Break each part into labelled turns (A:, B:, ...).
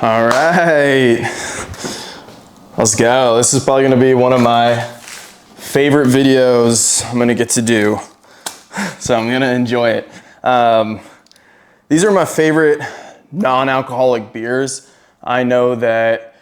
A: All right, let's go. This is probably gonna be one of my favorite videos I'm gonna get to do. So I'm gonna enjoy it. These are my favorite non-alcoholic beers. I know that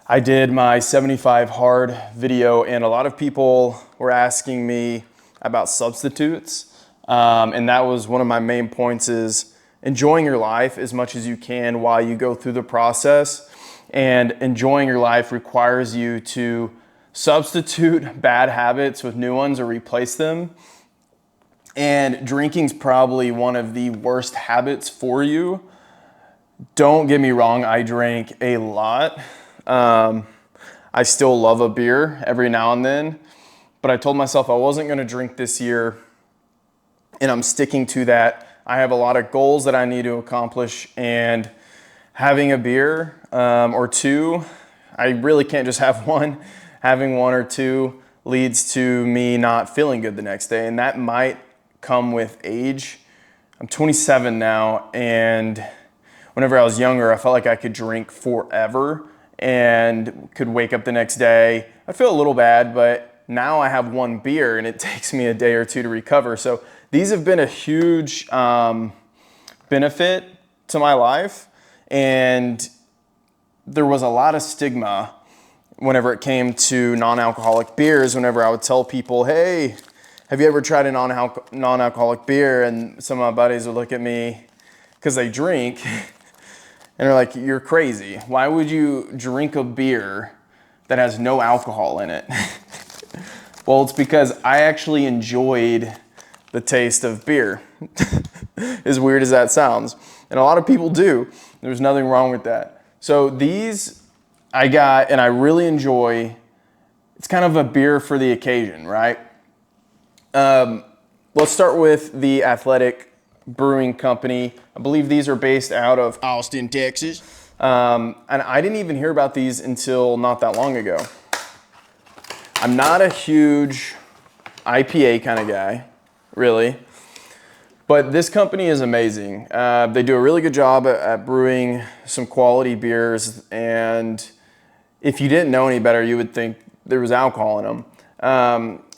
A: I did my 75 hard video and a lot of people were asking me about substitutes. And that was one of my main points is enjoying your life as much as you can while you go through the process. And enjoying your life requires you to substitute bad habits with new ones or replace them. And drinking's probably one of the worst habits for you. Don't get me wrong, I drank a lot. I still love a beer every now and then, but I told myself I wasn't gonna drink this year, and I'm sticking to that. I have a lot of goals that I need to accomplish, and having a beer or two, I really can't just have one. Having one or two leads to me not feeling good the next day, and that might come with age. I'm 27 now, and whenever I was younger, I felt like I could drink forever and could wake up the next day. I'd feel a little bad, but now I have one beer and it takes me a day or two to recover. So these have been a huge benefit to my life. And there was a lot of stigma whenever it came to non-alcoholic beers, whenever I would tell people, hey, have you ever tried a non-alcoholic beer? And some of my buddies would look at me because they drink and they're like, you're crazy. Why would you drink a beer that has no alcohol in it? Well, it's because I actually enjoyed the taste of beer. As weird as that sounds. And a lot of people do. There's nothing wrong with that. So these I got, and I really enjoy. It's kind of a beer for the occasion, right? Let's start with the Athletic Brewing Company. I believe these are based out of
B: Austin, Texas.
A: and I didn't even hear about these until not that long ago. I'm not a huge IPA kind of guy, really, but this company is amazing. They do a really good job at brewing some quality beers, and if you didn't know any better, you would think there was alcohol in them.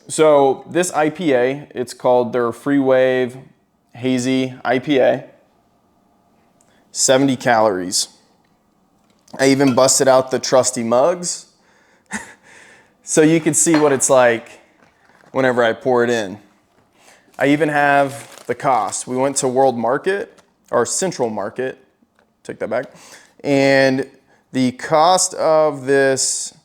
A: So this IPA, it's called their Free Wave Hazy IPA, 70 calories. I even busted out the trusty mugs so you can see what it's like whenever I pour it in. I even have the cost. We went to World Market, or Central Market, take that back, and the cost of this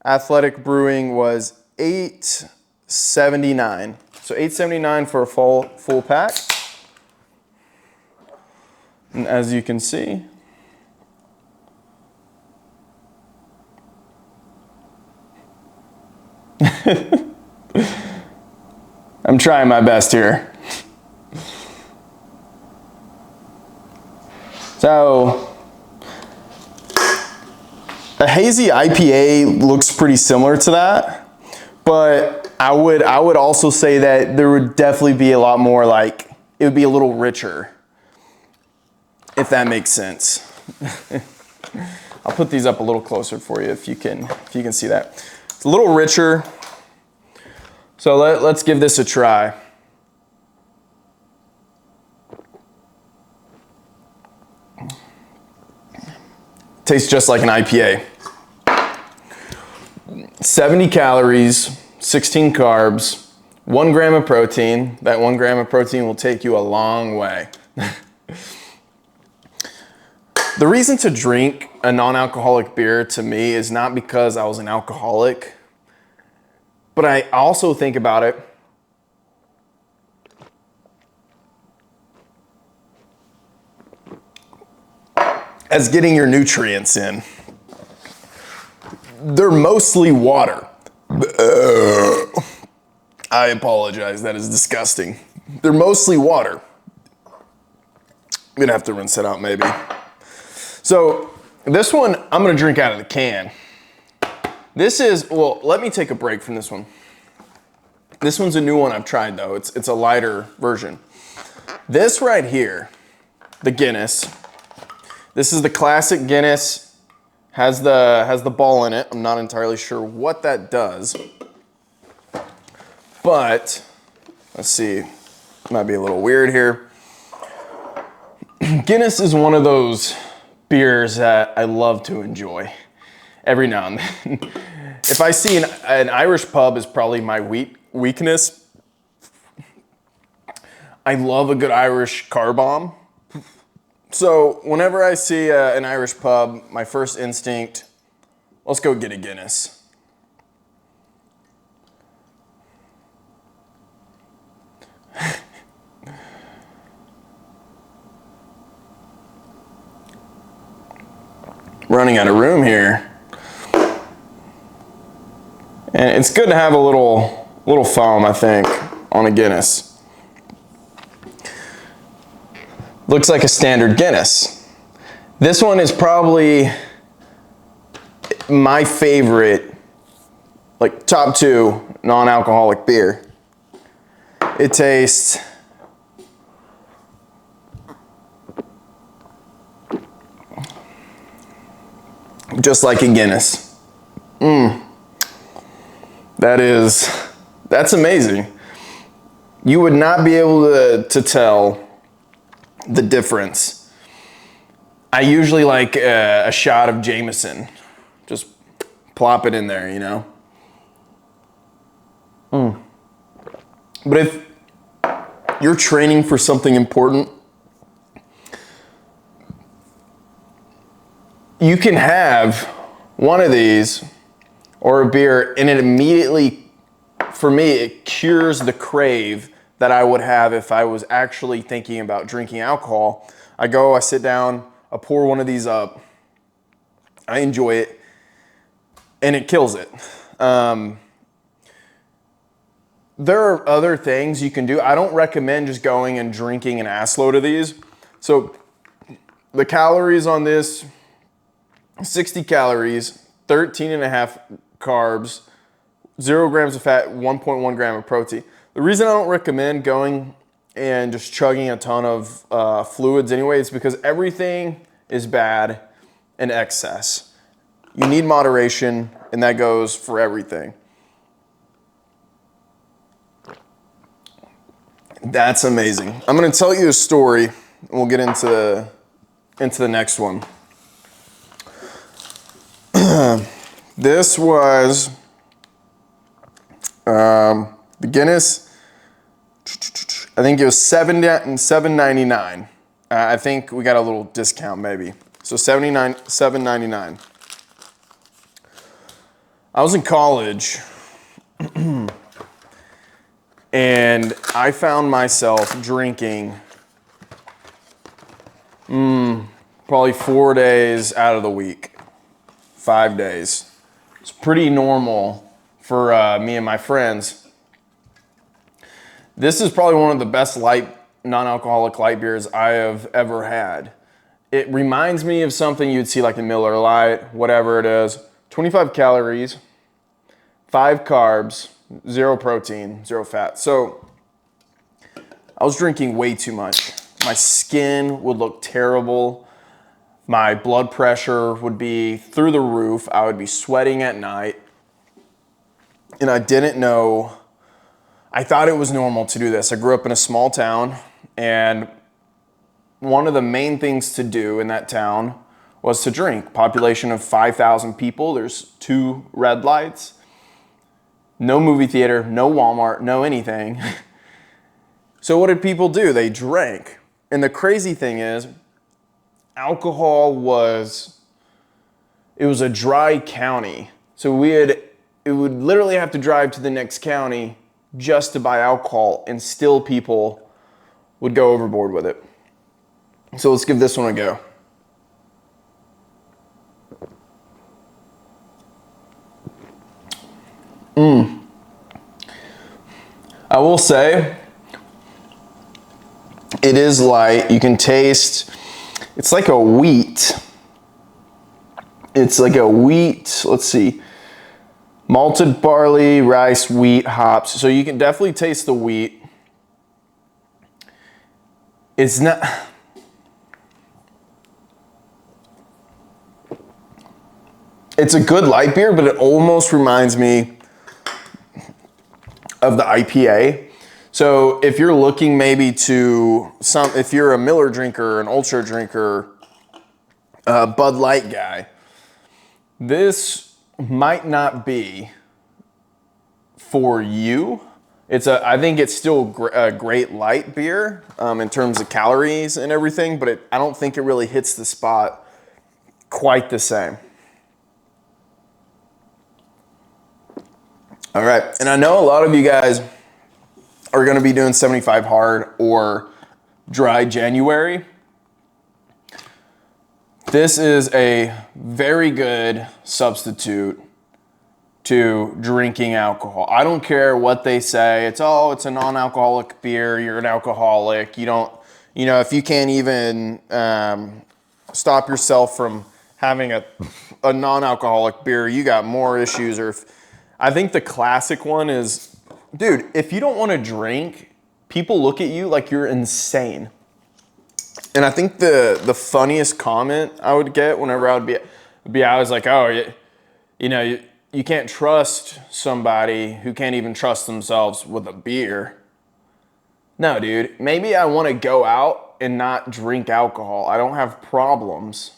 A: Athletic Brewing was $8.79. So $8.79 for a full pack. And as you can see, I'm trying my best here. So, a hazy IPA looks pretty similar to that, but I would also say that there would definitely be a lot more, like, it would be a little richer, if that makes sense. I'll put these up a little closer for you if you can see that. It's a little richer. So let's give this a try. Tastes just like an IPA. 70 calories, 16 carbs, 1 gram of protein. That 1 gram of protein will take you a long way. The reason to drink a non-alcoholic beer to me is not because I was an alcoholic, but I also think about it as getting your nutrients in. They're mostly water. I apologize, that is disgusting. They're mostly water. I'm gonna have to rinse it out maybe. So this one, I'm gonna drink out of the can. This is, well, let me take a break from this one. This one's a new one I've tried though. It's a lighter version. This right here, the Guinness, This is the classic Guinness, has the ball in it. I'm not entirely sure what that does, but let's see, might be a little weird here. Guinness is one of those beers that I love to enjoy every now and then. If I see an Irish pub is probably my weakness. I love a good Irish car bomb. So whenever I see an Irish pub, my first instinct, let's go get a Guinness. Running out of room here. And it's good to have a little foam, I think, on a Guinness. Looks like a standard Guinness. This one is probably my favorite, like top 2 non-alcoholic beer. It tastes just like a Guinness. That's amazing. You would not be able to tell the difference. I usually like a shot of Jameson. Just plop it in there, you know? But if you're training for something important, you can have one of these or a beer and it immediately, for me, it cures the crave that I would have if I was actually thinking about drinking alcohol. I sit down, I pour one of these up, I enjoy it, and it kills it. There are other things you can do. I don't recommend just going and drinking an assload of these. So the calories on this, 60 calories, 13.5 carbs, 0 grams of fat, 1.1 gram of protein. The reason I don't recommend going and just chugging a ton of fluids anyway is because everything is bad in excess. You need moderation, and that goes for everything. That's amazing. I'm going to tell you a story, and we'll get into the next one. This was the Guinness. I think it was $7.99. I think we got a little discount maybe. So $7.99. I was in college and I found myself drinking probably 4 days out of the week, 5 days. It's pretty normal for me and my friends. This is probably one of the best non-alcoholic light beers I have ever had. It reminds me of something you'd see like a Miller Lite, whatever it is. 25 calories, 5 carbs, 0 protein, 0 fat. So I was drinking way too much. My skin would look terrible. My blood pressure would be through the roof. I would be sweating at night. And I didn't know, I thought it was normal to do this. I grew up in a small town, and one of the main things to do in that town was to drink. Population of 5,000 people, there's 2 red lights, no movie theater, no Walmart, no anything. So what did people do? They drank. And the crazy thing is, alcohol was a dry county. So it would literally have to drive to the next county just to buy alcohol, and still people would go overboard with it. So let's give this one a go. I will say, it is light. You can taste, it's like a wheat. It's like a wheat, let's see, malted barley, rice, wheat, hops. So you can definitely taste the wheat. It's not, It's a good light beer, but it almost reminds me of the IPA. So if you're looking maybe to if you're a Miller drinker, an Ultra drinker, a Bud Light guy, this might not be for you. I think it's still a great light beer in terms of calories and everything, but I don't think it really hits the spot quite the same. All right, and I know a lot of you guys are gonna be doing 75 hard or dry January. This is a very good substitute to drinking alcohol. I don't care what they say. It's a non-alcoholic beer. You're an alcoholic. You don't, if you can't even stop yourself from having a non-alcoholic beer, you got more issues. I think the classic one is, dude, if you don't want to drink, people look at you like you're insane. And I think the funniest comment I would get whenever I would be I was like, oh, you can't trust somebody who can't even trust themselves with a beer. No, dude, maybe I want to go out and not drink alcohol. I don't have problems.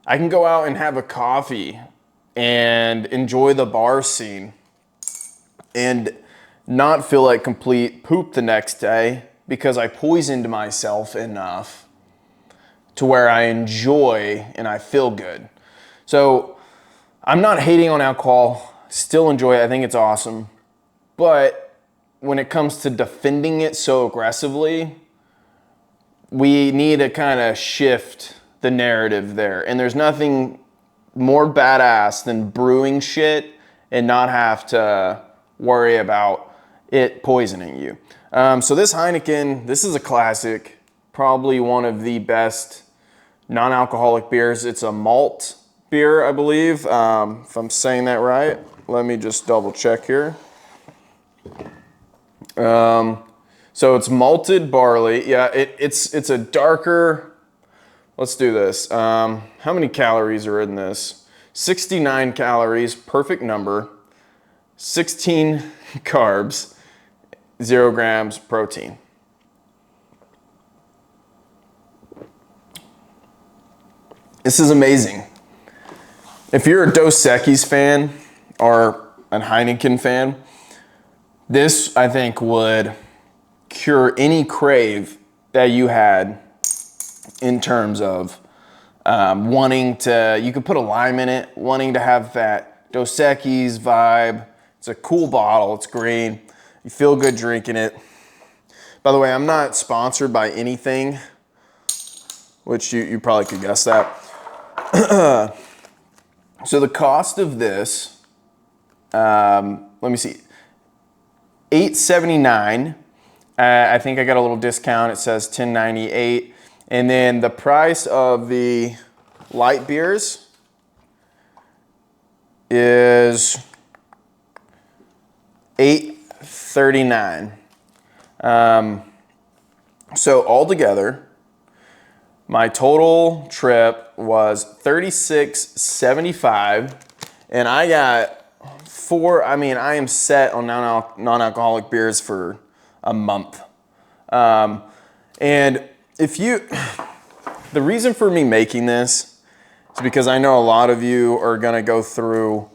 A: I can go out and have a coffee and enjoy the bar scene and not feel like complete poop the next day because I poisoned myself enough to where I enjoy and I feel good. So I'm not hating on alcohol, still enjoy it, I think it's awesome. But when it comes to defending it so aggressively, we need to kind of shift the narrative there. And there's nothing more badass than brewing shit and not have to worry about it poisoning you. So this Heineken, this is a classic, probably one of the best non-alcoholic beers. It's a malt beer, I believe, if I'm saying that right. Let me just double check here. So it's malted barley. Yeah, it's a darker, let's do this. How many calories are in this? 69 calories, perfect number. 16 carbs, 0 grams protein. This is amazing. If you're a Dos Equis fan or a Heineken fan, this, I think, would cure any crave that you had in terms of wanting to, you could put a lime in it, wanting to have that Dos Equis vibe. It's a cool bottle, it's green. You feel good drinking it. By the way, I'm not sponsored by anything, which you probably could guess that. So the cost of this, let me see, $8.79. I think I got a little discount. It says $10.98. And then the price of the light beers is $8.39. So altogether, my total trip was $36.75, and I got I am set on non-alcoholic beers for a month. And the reason for me making this is because I know a lot of you are gonna go through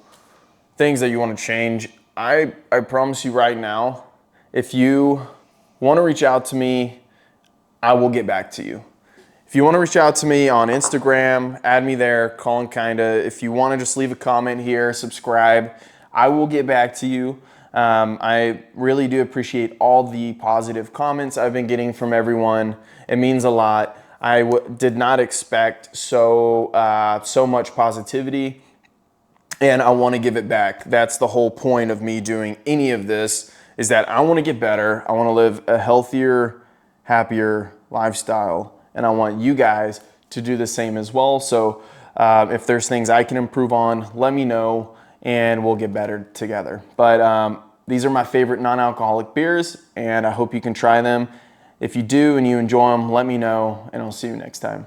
A: things that you wanna change. I promise you right now, if you wanna reach out to me, I will get back to you. If you want to reach out to me on Instagram, add me there, Colin Kinda. If you want to just leave a comment here, subscribe, I will get back to you. I really do appreciate all the positive comments I've been getting from everyone. It means a lot. I did not expect so much positivity, and I want to give it back. That's the whole point of me doing any of this, is that I want to get better. I want to live a healthier, happier lifestyle. And I want you guys to do the same as well. So if there's things I can improve on, let me know and we'll get better together. But these are my favorite non-alcoholic beers and I hope you can try them. If you do and you enjoy them, let me know and I'll see you next time.